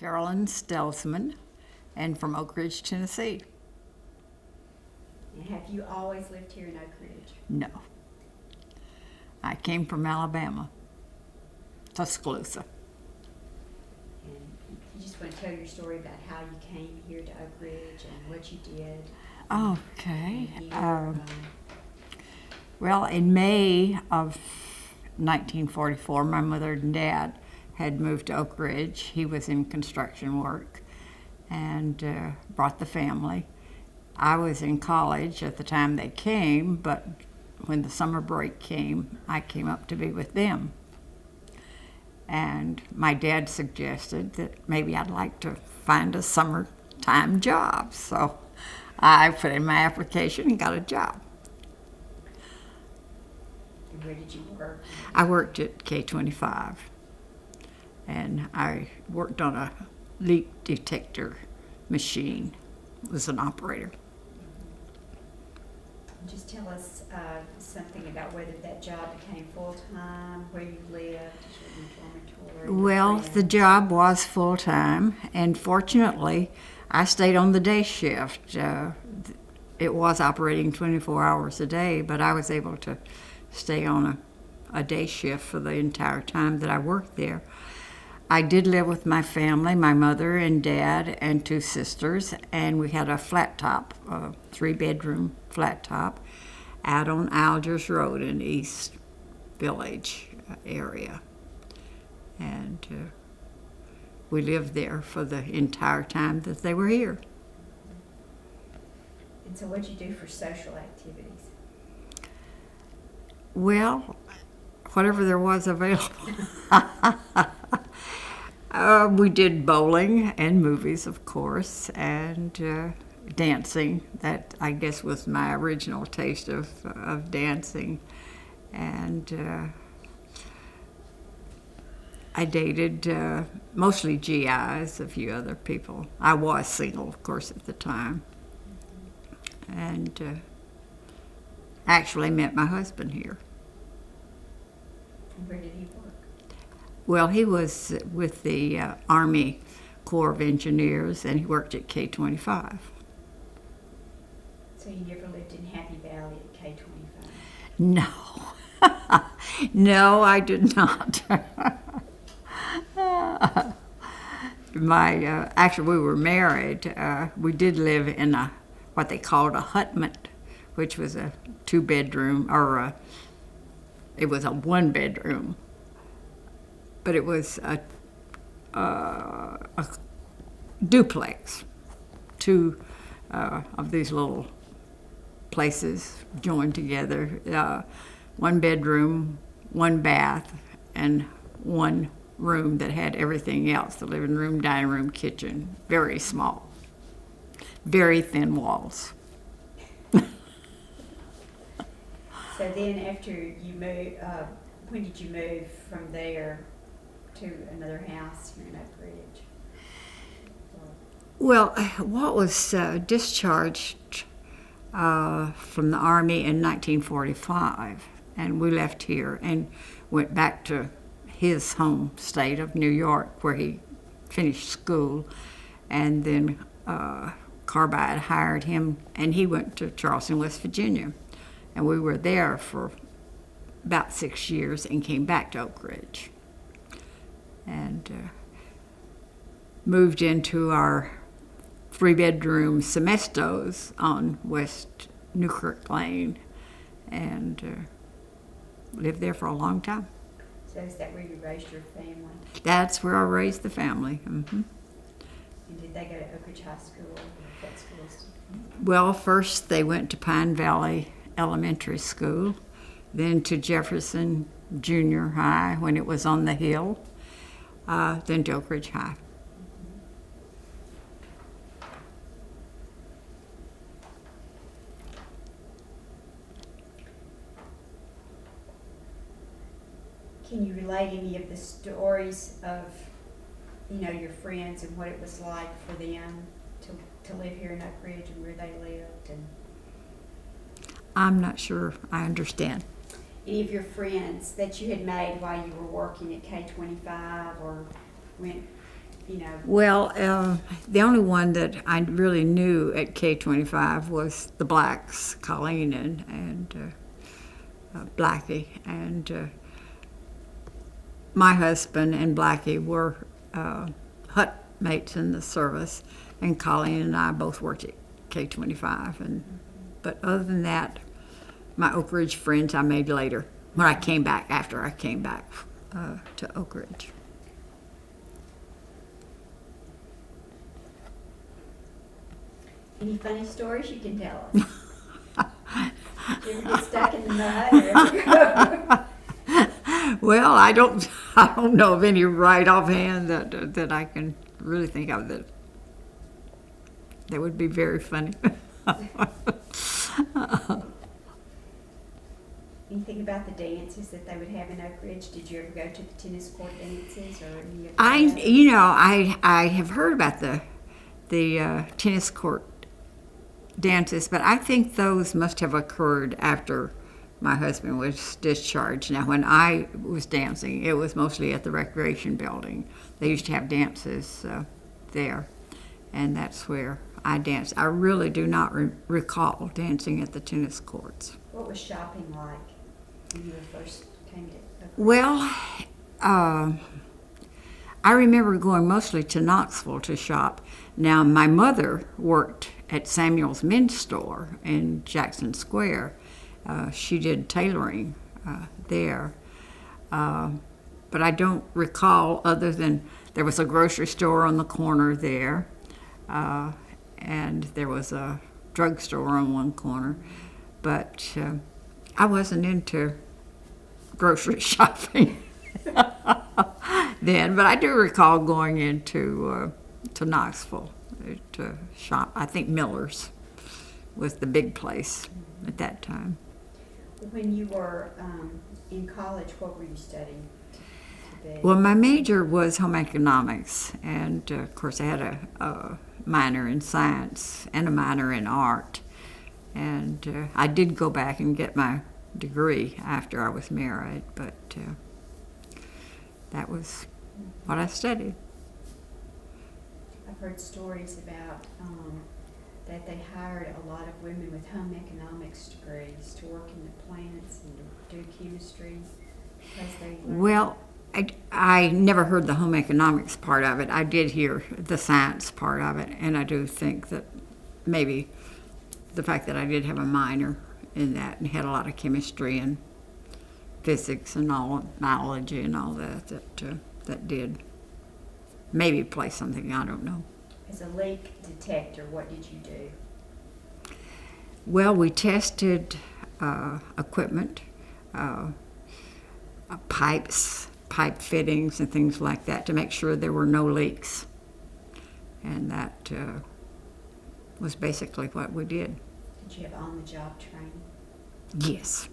Carolyn Stelzman, and from Oak Ridge, Tennessee. And have you always lived here in Oak Ridge? No. I came from Alabama, Tuscaloosa. And you just want to tell your story about how you came here to Oak Ridge and what you did. Okay. And here, Well, in May of 1944, my mother and dad had moved to Oak Ridge. He was in construction work and brought the family. I was in college at the time they came, but when the summer break came, I came up to be with them. And my dad suggested that maybe I'd like to find a summertime job. So I put in my application and got a job. and where did you work? I worked at K-25, and I worked on a leak-detector machine, was an operator. Just tell us something about whether that job became full-time, where you lived, your dormitory. Well, your the friends. job was full-time, and fortunately, I stayed on the day shift. It was operating 24 hours a day, but I was able to stay on a day shift for the entire time that I worked there. I did live with my family, my mother and dad and two sisters, and we had a flat top, a 3-bedroom flat top out on Algiers Road in East Village area. And we lived there for the entire time that they were here. And so what'd you do for social activities? Well, whatever there was available. We did bowling and movies, of course, and dancing. That, I guess, was my original taste of dancing. And I dated mostly GIs, a few other people. I was single, of course, at the time. And actually met my husband here. And where did he work? Well, he was with the Army Corps of Engineers, and he worked at K-25. So you never lived in Happy Valley at K-25? No. No, I did not. Actually, we were married. We did live in what they called a hutment, which was a 2-bedroom, or it was a 1-bedroom. But it was a duplex, two of these little places joined together. 1 bedroom, 1 bath, and 1 room that had everything else, the living room, dining room, kitchen, very small, very thin walls. So then after you moved, when did you move from there to another house here in Oak Ridge? Well, Walt was discharged from the Army in 1945, and we left here and went back to his home state of New York, where he finished school, and then Carbide hired him, and he went to Charleston, West Virginia, and we were there for about 6 years and came back to Oak Ridge, and moved into our 3-bedroom Semestos on West Newkirk Lane, and lived there for a long time. So is that where you raised your family? That's where I raised the family. Mm-hmm. And did they go to Oak Ridge High School or what schools? Well, first they went to Pine Valley Elementary School, then to Jefferson Junior High when it was on the hill, then to Oak Ridge High. Can you relate any of the stories of, your friends and what it was like for them to live here in Oak Ridge and where they lived? And I'm not sure I understand. any of your friends that you had made while you were working at K-25 or went, you know? Well, the only one that I really knew at K-25 was the Blacks, Colleen and Blackie. And my husband and Blackie were hut mates in the service, and Colleen and I both worked at K-25. But other than that, my Oak Ridge friends I made later, when I came back, after I came back to Oak Ridge. Any funny stories you can tell us? Did you ever get stuck in the mud? Well, I don't know of any right offhand that I can really think of that would be very funny. Anything about the dances that they would have in Oak Ridge? Did you ever go to the tennis court dances or any of I have heard about the tennis court dances, but I think those must have occurred after my husband was discharged. Now, when I was dancing, it was mostly at the recreation building. They used to have dances there, and that's where I danced. I really do not recall dancing at the tennis courts. What was shopping like when you first came to Oak Ridge? Well, I remember going mostly to Knoxville to shop. Now, my mother worked at Samuel's Men's Store in Jackson Square. She did tailoring there. But I don't recall, other than there was a grocery store on the corner there, and there was a drugstore on one corner. But I wasn't into grocery shopping then, but I do recall going into to Knoxville to shop. I think Miller's was the big place at that time. When you were in college, what were you studying to be? Well, my major was home economics, and of course I had a minor in science and a minor in art. And I did go back and get my degree after I was married, but that was what I studied. I've heard stories about that they hired a lot of women with home economics degrees to work in the plants and to do chemistry because they were... Well, I never heard the home economics part of it. I did hear the science part of it, and I do think that maybe the fact that I did have a minor in that and had a lot of chemistry and physics and all biology and all that did maybe play something, I don't know. As a leak detector, what did you do? Well, we tested equipment, pipes, pipe fittings and things like that to make sure there were no leaks. And that was basically what we did. Did you have on-the-job training? Yes.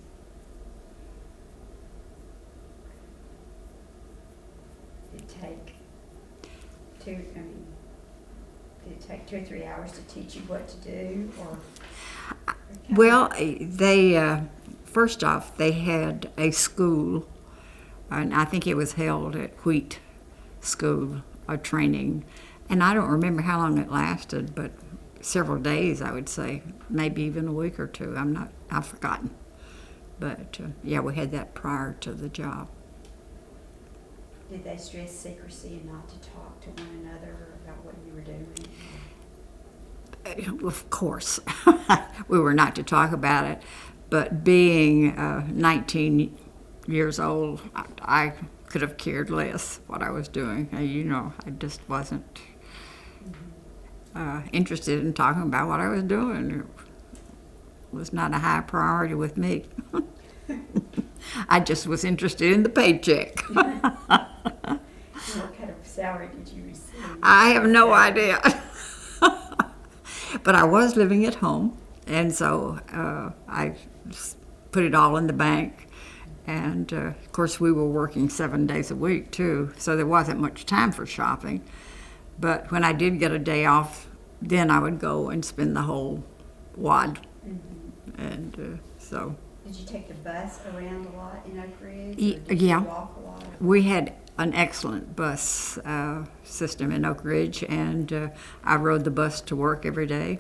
Did it take 2 or 3 hours to teach you what to do, or? Well, they first off they had a school, and I think it was held at Wheat School, a training, and I don't remember how long it lasted, but several days, I would say, maybe even a week or two. I've forgotten, but yeah, we had that prior to the job. Did they stress secrecy and not to talk to one another about what you were doing? Of course, we were not to talk about it, but being 19 years old, I could have cared less what I was doing. I just wasn't interested in talking about what I was doing. It was not a high priority with me. I just was interested in the paycheck. What kind of salary did you receive? I have no idea. But I was living at home, and so I put it all in the bank. And of course, we were working 7 days a week too, so there wasn't much time for shopping. But when I did get a day off, then I would go and spend the whole wad. Mm-hmm. And so. Did you take the bus around a lot in Oak Ridge? Or did yeah. you walk a lot? We had an excellent bus system in Oak Ridge, and I rode the bus to work every day,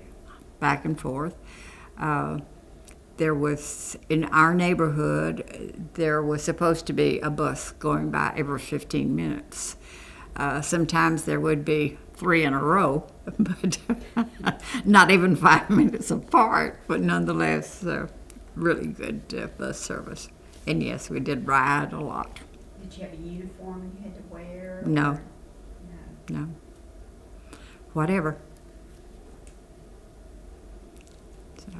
back and forth. There was, in our neighborhood, there was supposed to be a bus going by every 15 minutes. Sometimes there would be 3 in a row, but not even 5 minutes apart, but nonetheless, really good bus service. And yes, we did ride a lot. Did you have a uniform you had to wear? No. or- No. No. Whatever. So.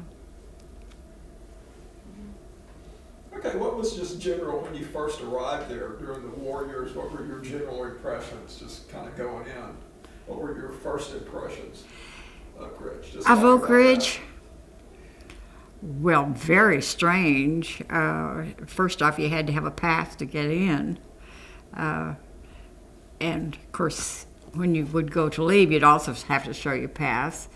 Okay, what was just general, when you first arrived there during the war years, what were your general impressions, just kind of going in? What were your first impressions of Oak Ridge? Just Of talk Oak about Ridge? Well, very strange. First off, you had to have a pass to get in. And of course, when you would go to leave, you'd also have to show your pass.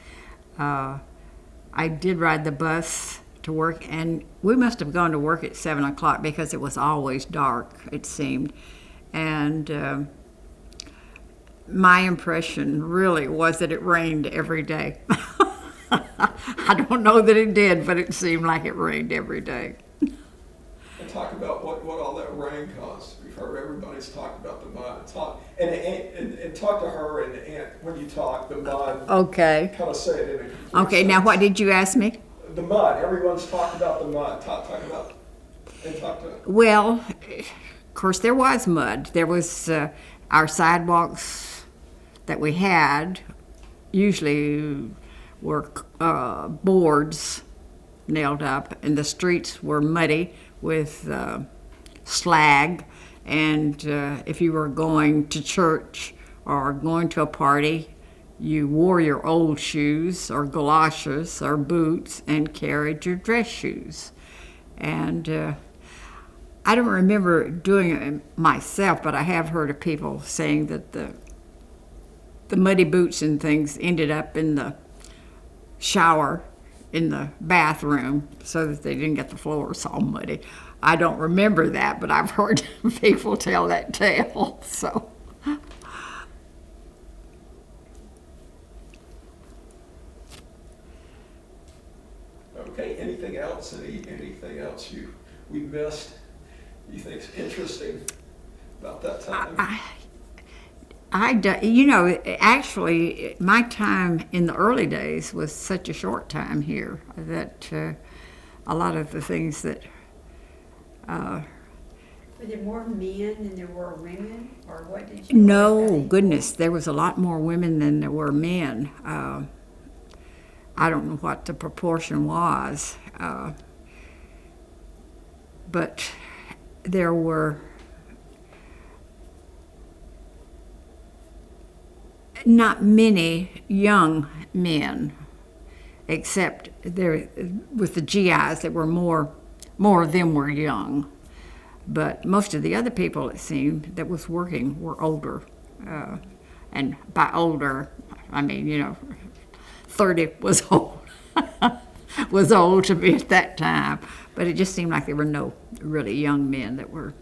I did ride the bus to work, and we must have gone to work at 7 o'clock because it was always dark, it seemed. And my impression really was that it rained every day. I don't know that it did, but it seemed like it rained every day. that. And talk about what all that rain caused. We've heard everybody's talked about the mud. And talk to her, and when you talk, the mud, Okay. kind of say it in a complete Okay, now sense. what did you ask me? The mud, everyone's talked about the mud. Talk about, and talk to Well, of course, there was mud. There was our sidewalks that we had usually were boards nailed up, and the streets were muddy with slag. And if you were going to church or going to a party, you wore your old shoes or galoshes or boots and carried your dress shoes. And I don't remember doing it myself, but I have heard of people saying that the muddy boots and things ended up in the shower in the bathroom so that they didn't get the floors all muddy. I don't remember that, but I've heard people tell that tale. So. Okay, anything else? Anything else we missed? You think's interesting about that time? Actually, my time in the early days was such a short time here that a lot of the things that. Were there more men than there were women, or what did you? No, goodness, there was a lot more women than there were men. I don't know what the proportion was, but there were not many young men, except there with the GIs. There were more of them were young, but most of the other people, it seemed, that was working were older, and by older, I mean 30 was old. Was old to me at that time, but it just seemed like there were no really young men that were.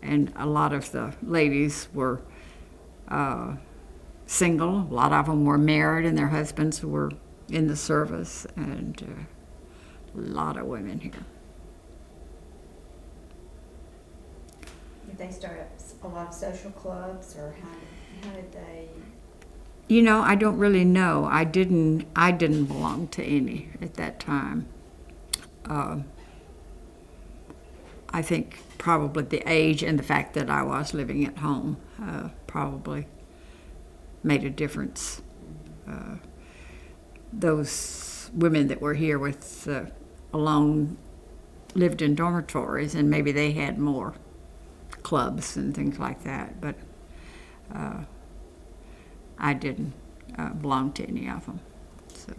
And a lot of the ladies were single. A lot of them were married, and their husbands were in the service, and a lot of women here. Did they start up a lot of social clubs, or how did they? I don't really know. I didn't belong to any at that time. I think probably the age and the fact that I was living at home probably made a difference. Those women that were here with alone lived in dormitories, and maybe they had more clubs and things like that, but I didn't belong to any of them. So.